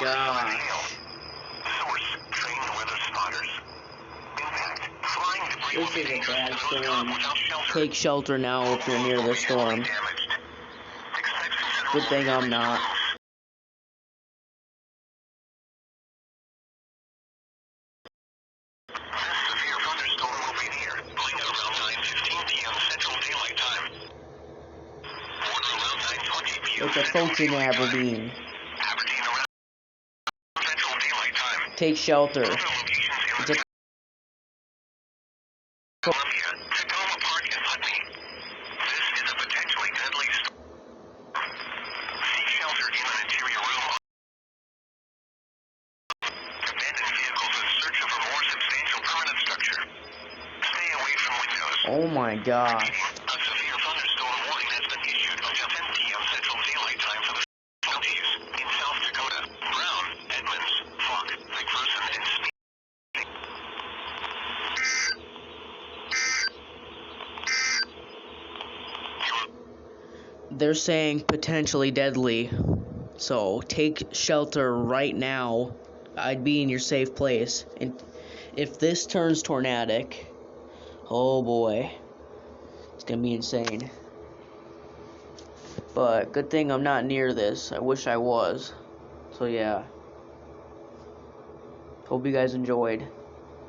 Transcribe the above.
gosh. This is a bad storm. Take shelter now if you're near the storm. Good thing I'm not. Severe thunderstorm will be near, blowing at around 9:15 p.m. Central Daylight Time. Water around 9:20 p.m. It's approaching Aberdeen. Aberdeen around Central Daylight Time. Take shelter. Other locations in the Columbia, Tacoma Park, and Putney. This is a potentially deadly storm. Seek shelter in an interior room. Abandon vehicles in search of a more substantial permanent structure. Stay away from windows. Oh my gosh. A severe thunderstorm warning has been issued until 10 p.m. Central Daylight Time for the counties in South Dakota, Brown, Edmonds, Falk, McPherson, and Speed. They're saying potentially deadly. So take shelter right now. I'd be in your safe place. And if this turns tornadic, oh boy, it's gonna be insane. But good thing I'm not near this. I wish I was. So yeah. Hope you guys enjoyed.